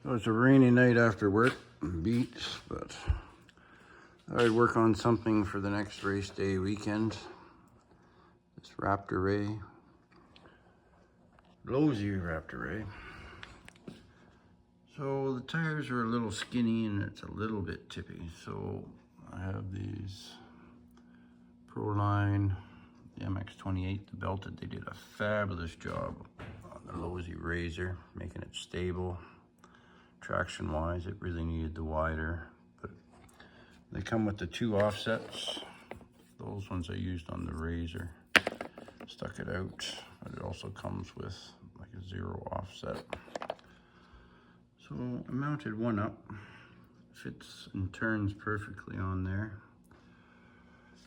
So it's a rainy night after work, beats, but I'd work on something for the next race day weekend. This Raptor Rey, Losi Raptor Rey. So the tires are a little skinny and it's a little bit tippy. So I have these Proline, the MX28, the belted. They did a fabulous job on the Losi Razor, making it stable. Traction wise, it really needed the wider, but they come with the 2 offsets. Those ones I used on the Razor, stuck it out, but it also comes with like a 0 offset. So I mounted one up, fits and turns perfectly on there.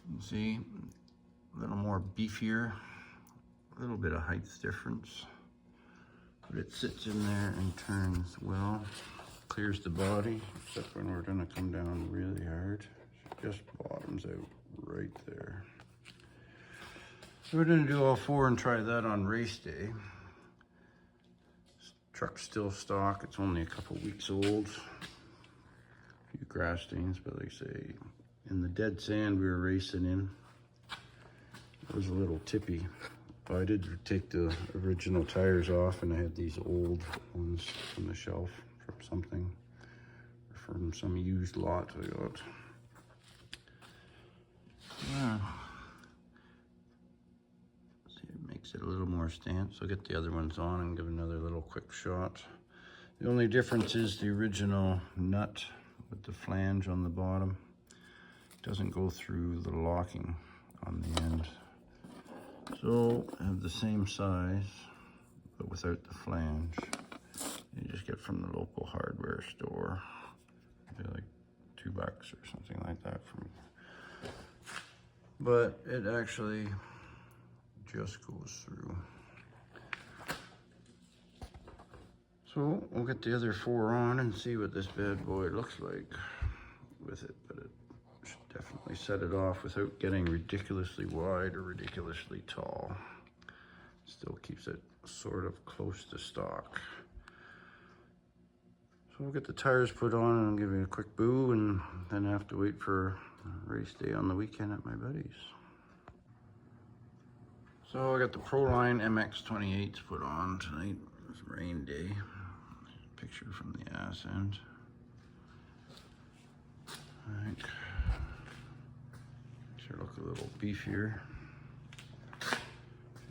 You can see a little more beefier, a little bit of height difference, but it sits in there and turns well. Clears the body, except when we're gonna come down really hard. Just bottoms out right there. So we're gonna do all 4 and try that on race day. This truck's still stock, it's only a couple weeks old. A few grass stains, but like I say, in the dead sand we were racing in, it was a little tippy. But I did take the original tires off and I had these old ones from the shelf. Something from some used lot I got. Yeah. See, it makes it a little more stance. I'll get the other ones on and give another little quick shot. The only difference is the original nut with the flange on the bottom doesn't go through the locking on the end. So I have the same size, but without the flange. You just get from the local hardware store. They're like $2 or something like that. But it actually just goes through. So we'll get the other 4 on and see what this bad boy looks like with it. But it should definitely set it off without getting ridiculously wide or ridiculously tall. Still keeps it sort of close to stock. So we'll get the tires put on and I'll give you a quick boo, and then I have to wait for race day on the weekend at my buddy's. So I got the Proline MX28s put on tonight. It's rain day. Picture from the ass end. I think should look a little beefier.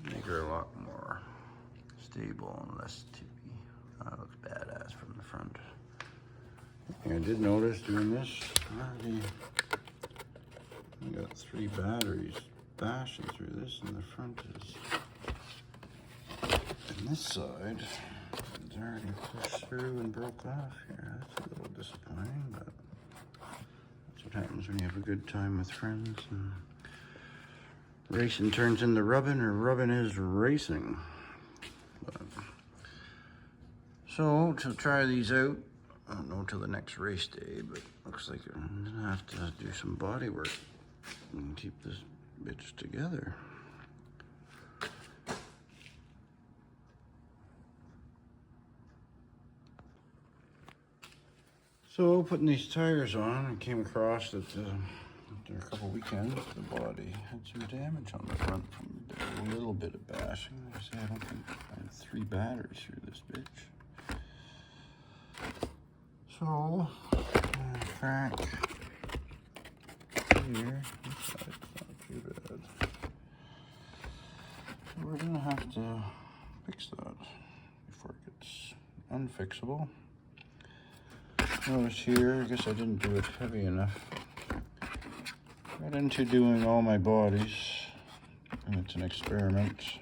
Make her a lot more stable and less tippy. That looks badass from the front. I did notice doing this, I got 3 batteries bashing through this, and the front is, and this side, it's already pushed through and broke off here. That's a little disappointing, but that's what happens when you have a good time with friends and racing turns into rubbing, or rubbing is racing. But, so to try these out, I don't know till the next race day, but looks like I'm gonna have to do some body work and keep this bitch together. So putting these tires on, I came across that after a couple weekends, the body had some damage on the front from a little bit of bashing. I say I don't think I had 3 batteries through this bitch. So, crack here, this side's not too bad. So we're gonna have to fix that before it gets unfixable. Notice here, I guess I didn't do it heavy enough. Got into doing all my bodies, and it's an experiment.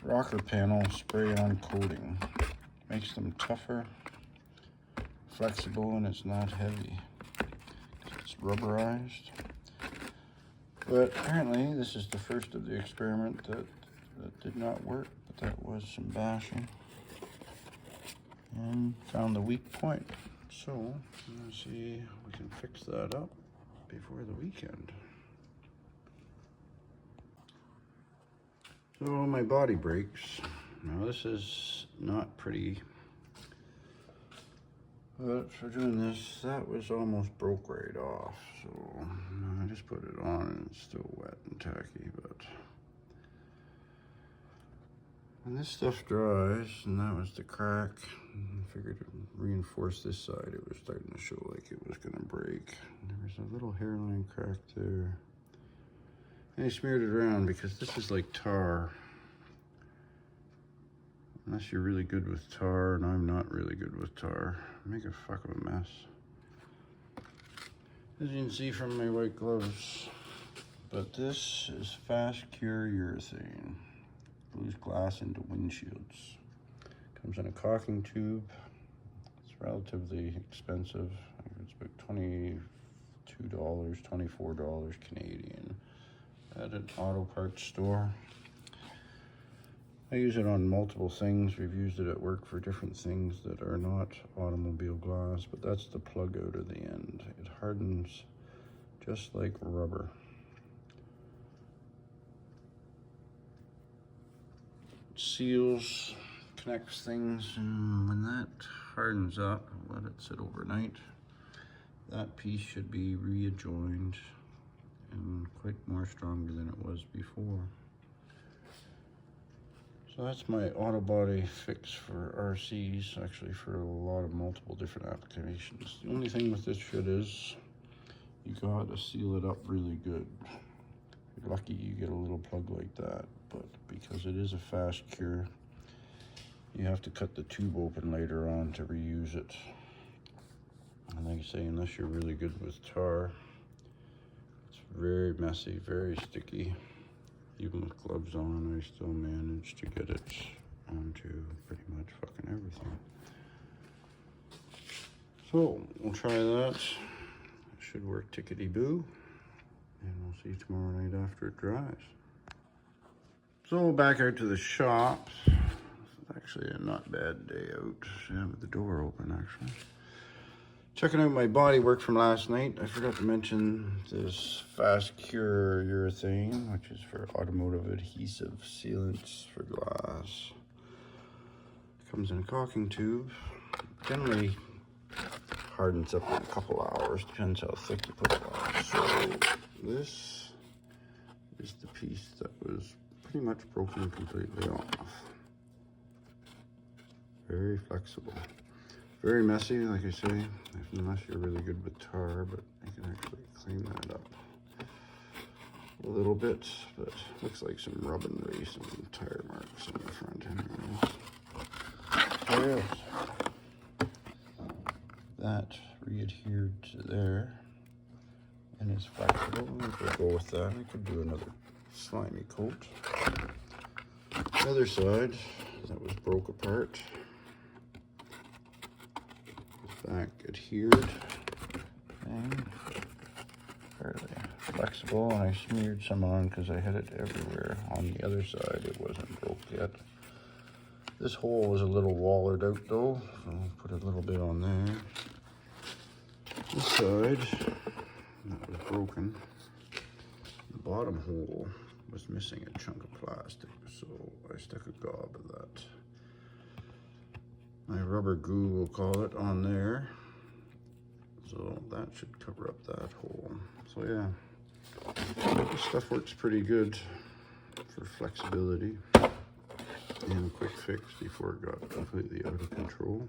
Rocker panel spray-on coating makes them tougher, flexible, and it's not heavy. It's rubberized. But apparently this is the first of the experiment that did not work, but that was some bashing. And found the weak point. So let's see if we can fix that up before the weekend. So my body brakes. Now this is not pretty But for doing this, that was almost broke right off. So I just put it on and it's still wet and tacky, but when this stuff dries, and that was the crack, I figured to reinforce this side. It was starting to show like it was gonna break. There was a little hairline crack there. And I smeared it around because this is like tar. Unless you're really good with tar, and I'm not really good with tar, make a fuck of a mess. As you can see from my white gloves. But this is fast cure urethane. Glues glass into windshields. Comes in a caulking tube. It's relatively expensive. I think it's about $22, $24 Canadian at an auto parts store. I use it on multiple things. We've used it at work for different things that are not automobile glass, but that's the plug out of the end. It hardens just like rubber. It seals, connects things, and when that hardens up, let it sit overnight, that piece should be readjoined and quite more stronger than it was before. So that's my auto body fix for RCs, actually for a lot of multiple different applications. The only thing with this shit is you gotta seal it up really good. If you're lucky you get a little plug like that, but because it is a fast cure, you have to cut the tube open later on to reuse it. And like I say, unless you're really good with tar, it's very messy, very sticky. Even with gloves on, I still managed to get it onto pretty much fucking everything. So, we'll try that. It should work tickety-boo. And we'll see you tomorrow night after it dries. So, back out to the shop. It's actually a not bad day out. Yeah, with the door open, actually. Checking out my body work from last night. I forgot to mention this fast cure urethane, which is for automotive adhesive sealants for glass. It comes in a caulking tube. Generally hardens up in a couple hours, depends how thick you put it on. So this is the piece that was pretty much broken completely off. Very flexible. Very messy, like I say, unless you're really good with tar, but you can actually clean that up a little bit, but looks like some rub and race and tire marks on the front anyways. Yes. That re-adhered to there and is flexible. We'll go with that. I could do another slimy coat. The other side that was broke apart. Back adhered and fairly flexible, and I smeared some on because I had it everywhere. On the other side it wasn't broke yet. This hole was a little wallered out though, so I'll put a little bit on there. This side that was broken, the bottom hole was missing a chunk of plastic, so I stuck a gob of that. My rubber glue, we'll call it, on there. So that should cover up that hole. So yeah, this stuff works pretty good for flexibility and a quick fix before it got completely out of control.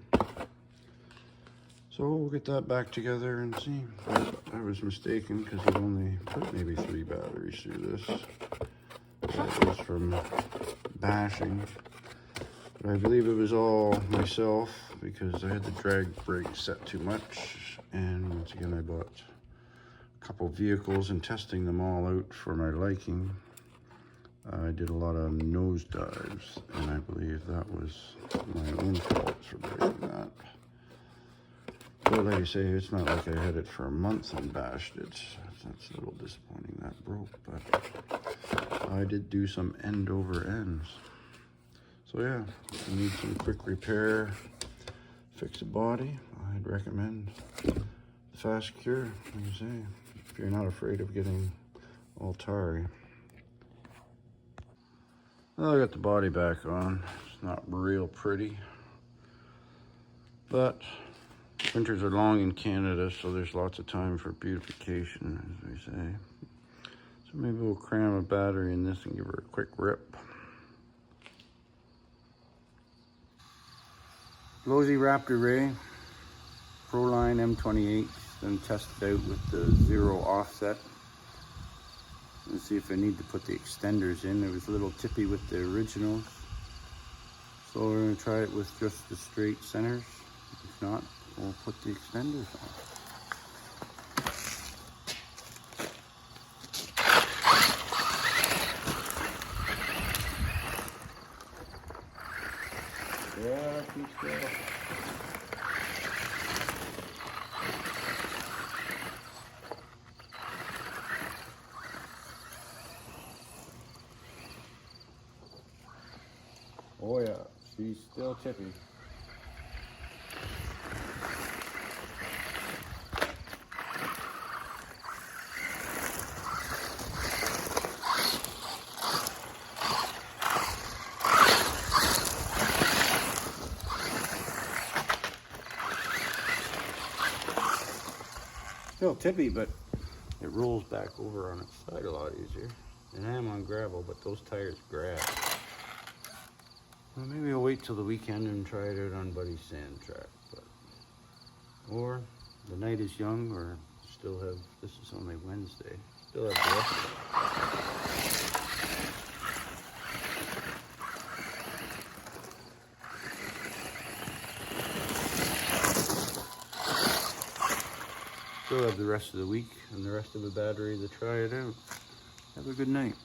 So we'll get that back together and see. I was mistaken because it only put maybe 3 batteries through this. That was from bashing. But I believe it was all myself because I had the drag brake set too much. And once again, I bought a couple vehicles and testing them all out for my liking. I did a lot of nosedives, and I believe that was my own fault for breaking that. But like I say, it's not like I had it for a month and bashed it. That's a little disappointing that broke, but I did do some end over ends. So yeah, if you need some quick repair, fix a body, I'd recommend the Fast Cure, like I say, if you're not afraid of getting all tarry. Well, I got the body back on. It's not real pretty, but Winters are long in Canada, so there's lots of time for beautification, as we say. So maybe we'll cram a battery in this and give her a quick rip. Losi Raptor Rey, Proline M28, then test it out with the 0 offset. Let's see if I need to put the extenders in. It was a little tippy with the originals. So we're going to try it with just the straight centers. If not, we'll put the extenders on. Yeah, keep still. Oh yeah, she's still tippy. Still tippy, but it rolls back over on its side a lot easier. And I am on gravel, but those tires grab. Well, maybe I'll wait till the weekend and try it out on Buddy's sand track. Or the night is young, or still have, this is only Wednesday, still have the rest of it. Still have the rest of the week and the rest of the battery to try it out. Have a good night.